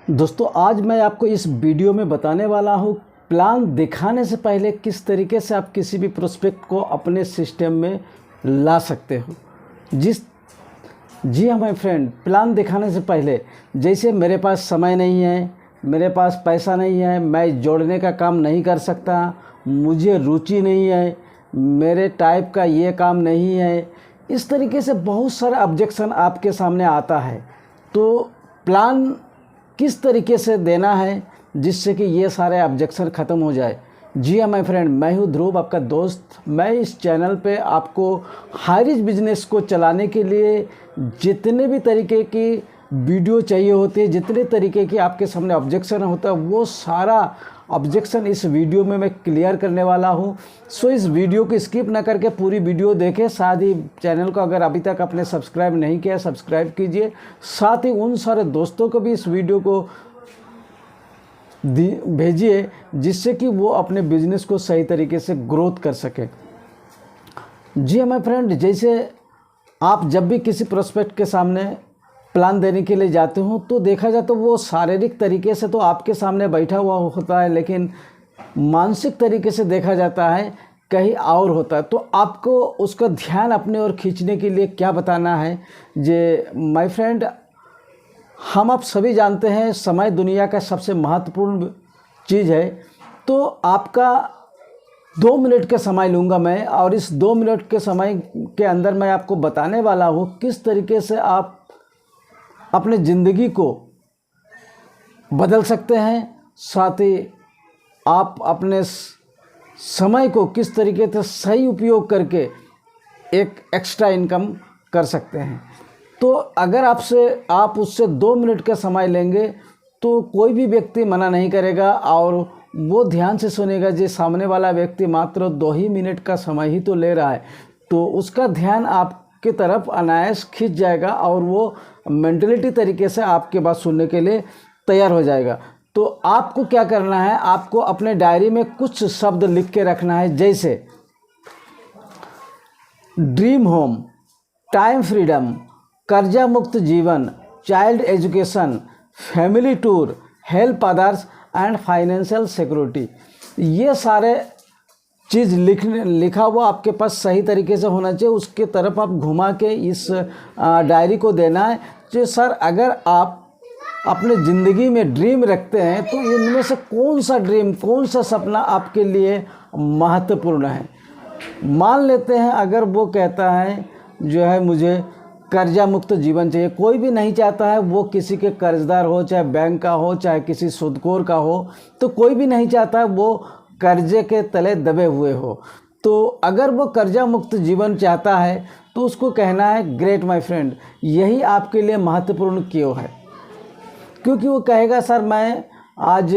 दोस्तों आज मैं आपको इस वीडियो में बताने वाला हूँ प्लान दिखाने से पहले किस तरीके से आप किसी भी प्रोस्पेक्ट को अपने सिस्टम में ला सकते हो। जी हाँ माय फ्रेंड, प्लान दिखाने से पहले जैसे मेरे पास समय नहीं है, मेरे पास पैसा नहीं है, मैं जोड़ने का काम नहीं कर सकता, मुझे रुचि नहीं है, मेरे टाइप का ये काम नहीं है, इस तरीके से बहुत सारा ऑब्जेक्शन आपके सामने आता है। तो प्लान किस तरीके से देना है जिससे कि ये सारे ऑब्जेक्शन ख़त्म हो जाए। जी हाँ माय फ्रेंड, मैं हूँ ध्रुव, आपका दोस्त। मैं इस चैनल पे आपको हाई रिच बिजनेस को चलाने के लिए जितने भी तरीके की वीडियो चाहिए होती है, जितने तरीके की आपके सामने ऑब्जेक्शन होता है, वो सारा ऑब्जेक्शन इस वीडियो में मैं क्लियर करने वाला हूँ। सो इस वीडियो को स्किप ना करके पूरी वीडियो देखें। साथ ही चैनल को अगर अभी तक आपने सब्सक्राइब नहीं किया, सब्सक्राइब कीजिए। साथ ही उन सारे दोस्तों को भी इस वीडियो को भेजिए जिससे कि वो अपने बिजनेस को सही तरीके से ग्रोथ कर सके। जी हाँ माय फ्रेंड, जैसे आप जब भी किसी प्रोस्पेक्ट के सामने प्लान देने के लिए जाते हो तो देखा जाए तो वो शारीरिक तरीके से तो आपके सामने बैठा हुआ होता है, लेकिन मानसिक तरीके से देखा जाता है कहीं और होता है। तो आपको उसका ध्यान अपने ओर खींचने के लिए क्या बताना है। जे माय फ्रेंड, हम आप सभी जानते हैं समय दुनिया का सबसे महत्वपूर्ण चीज़ है। तो आपका 2 मिनट का समय लूँगा मैं, और इस 2 मिनट के समय के अंदर मैं आपको बताने वाला हूँ किस तरीके से आप अपने ज़िंदगी को बदल सकते हैं। साथ ही आप अपने समय को किस तरीके से सही उपयोग करके एक एक्स्ट्रा इनकम कर सकते हैं। तो अगर आप उससे 2 मिनट का समय लेंगे तो कोई भी व्यक्ति मना नहीं करेगा, और वो ध्यान से सुनेगा। जो सामने वाला व्यक्ति मात्र 2 ही मिनट का समय ही तो ले रहा है, तो उसका ध्यान आपकी तरफ अनायास खींच जाएगा और वो मेंटलिटी तरीके से आपके बात सुनने के लिए तैयार हो जाएगा। तो आपको क्या करना है, आपको अपने डायरी में कुछ शब्द लिख के रखना है, जैसे ड्रीम होम, टाइम फ्रीडम, कर्जा मुक्त जीवन, child education, family tour, help others and financial security. ये सारे चीज़ लिखा हुआ आपके पास सही तरीके से होना चाहिए। उसके तरफ आप घुमा के इस डायरी को देना है कि सर, अगर आप अपने ज़िंदगी में ड्रीम रखते हैं तो इनमें से कौन सा ड्रीम, कौन सा सपना आपके लिए महत्वपूर्ण है। मान लेते हैं अगर वो कहता है जो है मुझे कर्जा मुक्त जीवन चाहिए। कोई भी नहीं चाहता है वो किसी के कर्जदार हो, चाहे बैंक का हो, चाहे किसी सूदखोर का हो, तो कोई भी नहीं चाहता है वो कर्जे के तले दबे हुए हो। तो अगर वो कर्जा मुक्त जीवन चाहता है तो उसको कहना है ग्रेट माय फ्रेंड, यही आपके लिए महत्वपूर्ण क्यों है। क्योंकि वो कहेगा सर, मैं आज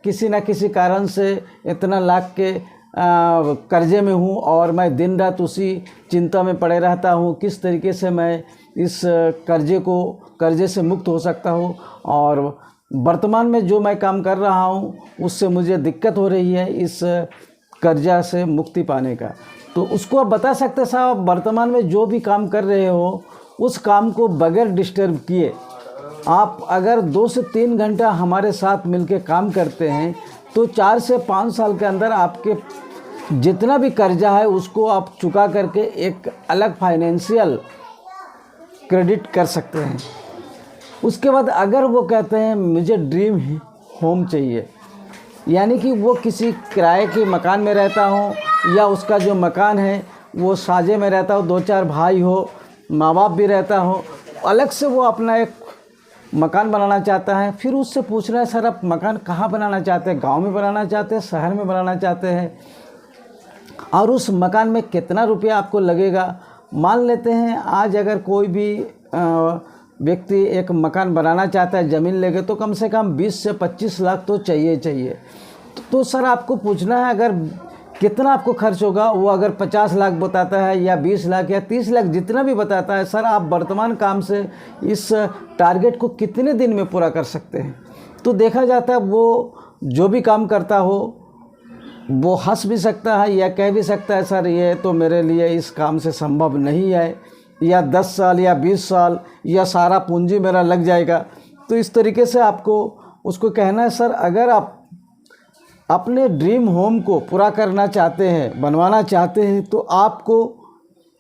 किसी न किसी कारण से इतना लाख के कर्जे में हूँ और मैं दिन रात उसी चिंता में पड़े रहता हूँ किस तरीके से मैं इस कर्जे से मुक्त हो सकता हूँ, और वर्तमान में जो मैं काम कर रहा हूँ उससे मुझे दिक्कत हो रही है इस कर्जा से मुक्ति पाने का। तो उसको आप बता सकते हैं साहब, वर्तमान में जो भी काम कर रहे हो उस काम को बगैर डिस्टर्ब किए आप अगर 2 से 3 घंटा हमारे साथ मिलके काम करते हैं तो 4 से 5 साल के अंदर आपके जितना भी कर्जा है उसको आप चुका करके एक अलग फाइनेंशियल क्रेडिट कर सकते हैं। उसके बाद अगर वो कहते हैं मुझे ड्रीम होम चाहिए, यानी कि वो किसी किराए के मकान में रहता हो या उसका जो मकान है वो साझे में रहता हो, 2-4 भाई हो, माँ बाप भी रहता हो, अलग से वो अपना एक मकान बनाना चाहता है। फिर उससे पूछ रहा है सर, आप मकान कहाँ बनाना चाहते हैं, गांव में बनाना चाहते हैं, शहर में बनाना चाहते हैं, और उस मकान में कितना रुपया आपको लगेगा। मान लेते हैं आज अगर कोई भी व्यक्ति एक मकान बनाना चाहता है ज़मीन लेके, तो कम से कम 20 से 25 लाख तो चाहिए। तो सर आपको पूछना है अगर कितना आपको खर्च होगा। वो अगर 50 लाख बताता है या 20 लाख या 30 लाख जितना भी बताता है, सर आप वर्तमान काम से इस टारगेट को कितने दिन में पूरा कर सकते हैं। तो देखा जाता है वो जो भी काम करता हो वो हंस भी सकता है या कह भी सकता है सर ये तो मेरे लिए इस काम से संभव नहीं है, या 10 साल या 20 साल या सारा पूंजी मेरा लग जाएगा। तो इस तरीके से आपको उसको कहना है सर अगर आप अपने ड्रीम होम को पूरा करना चाहते हैं, बनवाना चाहते हैं, तो आपको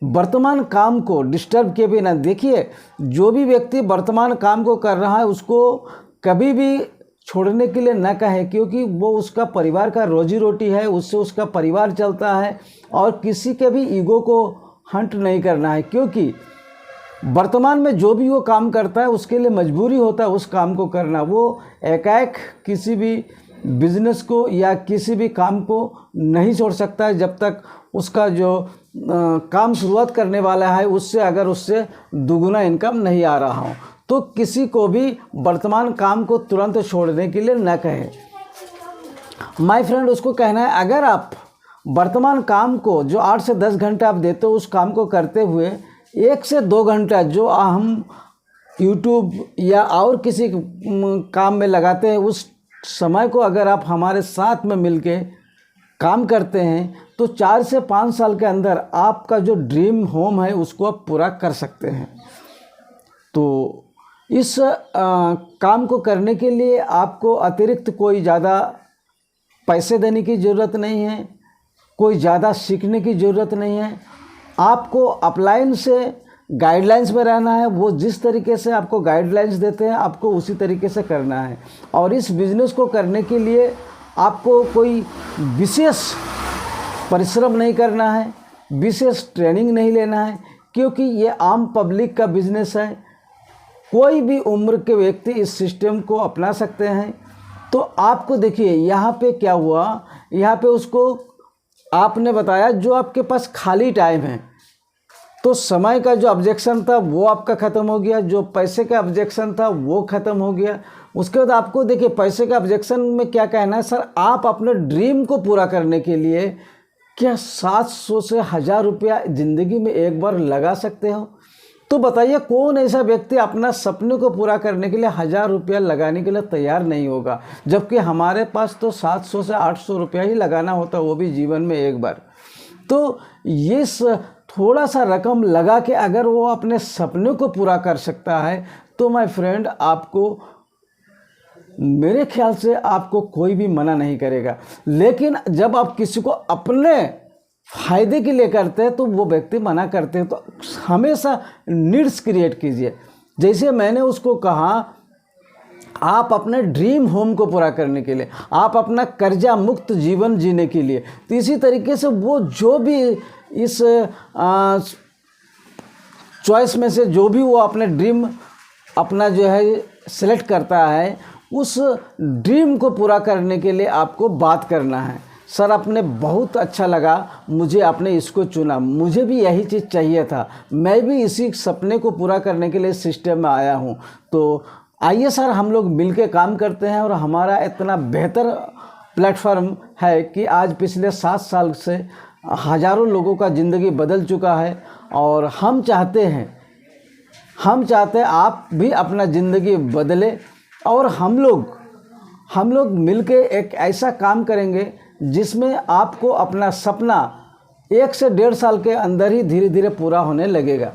वर्तमान काम को डिस्टर्ब किए बिना, देखिए जो भी व्यक्ति वर्तमान काम को कर रहा है उसको कभी भी छोड़ने के लिए न कहें, क्योंकि वो उसका परिवार का रोजी रोटी है, उससे उसका परिवार चलता है, और किसी के भी ईगो को हंट नहीं करना है, क्योंकि वर्तमान में जो भी वो काम करता है उसके लिए मजबूरी होता है उस काम को करना। वो एकाएक किसी भी बिजनेस को या किसी भी काम को नहीं छोड़ सकता है जब तक उसका जो काम शुरुआत करने वाला है उससे दुगुना इनकम नहीं आ रहा हो। तो किसी को भी वर्तमान काम को तुरंत छोड़ने के लिए न कहे। माय फ्रेंड, उसको कहना है अगर आप वर्तमान काम को जो 8 से 10 घंटा आप देते हो उस काम को करते हुए 1 से 2 घंटा जो हम यूट्यूब या और किसी काम में लगाते हैं, उस समय को अगर आप हमारे साथ में मिलके काम करते हैं तो 4 से 5 साल के अंदर आपका जो ड्रीम होम है उसको आप पूरा कर सकते हैं। तो इस काम को करने के लिए आपको अतिरिक्त कोई ज़्यादा पैसे देने की ज़रूरत नहीं है, कोई ज़्यादा सीखने की ज़रूरत नहीं है। आपको अपलाइन से गाइडलाइंस में रहना है। वो जिस तरीके से आपको गाइडलाइंस देते हैं आपको उसी तरीके से करना है। और इस बिज़नेस को करने के लिए आपको कोई विशेष परिश्रम नहीं करना है, विशेष ट्रेनिंग नहीं लेना है, क्योंकि ये आम पब्लिक का बिज़नेस है। कोई भी उम्र के व्यक्ति इस सिस्टम को अपना सकते हैं। तो आपको देखिए यहाँ पे क्या हुआ, यहाँ पे उसको आपने बताया जो आपके पास खाली टाइम है, तो समय का जो ऑब्जेक्शन था वो आपका ख़त्म हो गया, जो पैसे का ऑब्जेक्शन था वो ख़त्म हो गया। उसके बाद आपको देखिए पैसे का ऑब्जेक्शन में क्या कहना है, सर आप अपने ड्रीम को पूरा करने के लिए क्या 700 से 1000 रुपया ज़िंदगी में एक बार लगा सकते हो? तो बताइए कौन ऐसा व्यक्ति अपना सपने को पूरा करने के लिए 1000 रुपया लगाने के लिए तैयार नहीं होगा, जबकि हमारे पास तो 700 से 800 रुपया ही लगाना होता है, वो भी जीवन में एक बार। तो ये थोड़ा सा रकम लगा के अगर वो अपने सपने को पूरा कर सकता है तो माय फ्रेंड आपको, मेरे ख्याल से आपको कोई भी मना नहीं करेगा। लेकिन जब आप किसी को अपने फ़ायदे के लिए करते हैं तो वो व्यक्ति मना करते हैं। तो हमेशा नीड्स क्रिएट कीजिए। जैसे मैंने उसको कहा आप अपने ड्रीम होम को पूरा करने के लिए, आप अपना कर्जा मुक्त जीवन जीने के लिए, तो इसी तरीके से वो जो भी इस चॉइस में से जो भी वो अपने ड्रीम अपना जो है सेलेक्ट करता है, उस ड्रीम को पूरा करने के लिए आपको बात करना है। सर आपने बहुत अच्छा लगा, मुझे आपने इसको चुना, मुझे भी यही चीज़ चाहिए था, मैं भी इसी सपने को पूरा करने के लिए सिस्टम में आया हूँ। तो आइए सर हम लोग मिलके काम करते हैं। और हमारा इतना बेहतर प्लेटफॉर्म है कि आज पिछले 7 साल से हज़ारों लोगों का ज़िंदगी बदल चुका है। और हम चाहते हैं आप भी अपना ज़िंदगी बदले, और हम लोग मिलके एक ऐसा काम करेंगे जिसमें आपको अपना सपना 1 से 1.5 साल के अंदर ही धीरे धीरे पूरा होने लगेगा।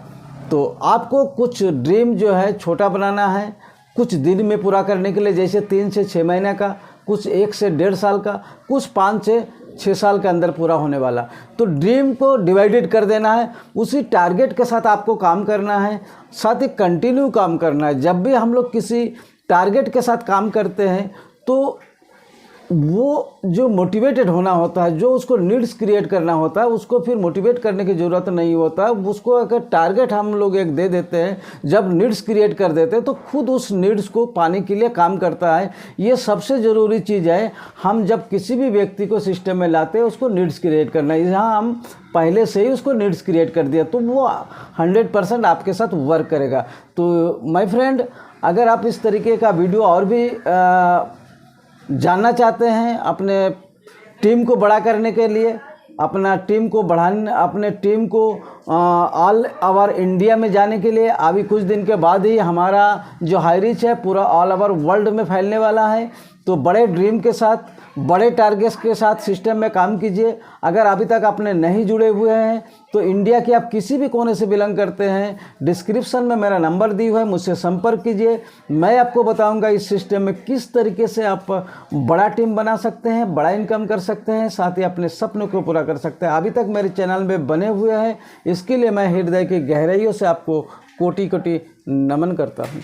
तो आपको कुछ ड्रीम जो है छोटा बनाना है, कुछ दिन में पूरा करने के लिए, जैसे 3 से 6 महीने का, कुछ 1 से 1.5 साल का, कुछ 5 से 6 साल के अंदर पूरा होने वाला। तो ड्रीम को डिवाइडेड कर देना है, उसी टारगेट के साथ आपको काम करना है, साथ ही कंटिन्यू काम करना है। जब भी हम लोग किसी टारगेट के साथ काम करते हैं तो वो जो मोटिवेटेड होना होता है, जो उसको नीड्स क्रिएट करना होता है, उसको फिर मोटिवेट करने की ज़रूरत नहीं होता। उसको अगर टारगेट हम लोग एक दे देते हैं, जब नीड्स क्रिएट कर देते हैं तो खुद उस नीड्स को पाने के लिए काम करता है। ये सबसे ज़रूरी चीज़ है। हम जब किसी भी व्यक्ति को सिस्टम में लाते हैं उसको नीड्स क्रिएट करना है। यहाँ हम पहले से ही उसको नीड्स क्रिएट कर दिया तो वो 100% आपके साथ वर्क करेगा। तो माय फ्रेंड, अगर आप इस तरीके का वीडियो और भी जानना चाहते हैं, अपने टीम को बड़ा करने के लिए, अपना टीम को बढ़ाने, अपने टीम को ऑल ओवर इंडिया में जाने के लिए, अभी कुछ दिन के बाद ही हमारा जो हाई रीच है पूरा ऑल ओवर वर्ल्ड में फैलने वाला है। तो बड़े ड्रीम के साथ, बड़े टारगेट्स के साथ सिस्टम में काम कीजिए। अगर अभी तक आपने नहीं जुड़े हुए हैं तो इंडिया के आप किसी भी कोने से बिलोंग करते हैं, डिस्क्रिप्शन में मेरा नंबर दी हुआ है, मुझसे संपर्क कीजिए। मैं आपको बताऊंगा इस सिस्टम में किस तरीके से आप बड़ा टीम बना सकते हैं, बड़ा इनकम कर सकते हैं, साथ ही अपने सपनों को पूरा कर सकते हैं। अभी तक मेरे चैनल में बने हुए हैं, इसके लिए मैं हृदय की गहराइयों से आपको कोटि कोटि नमन करता हूँ।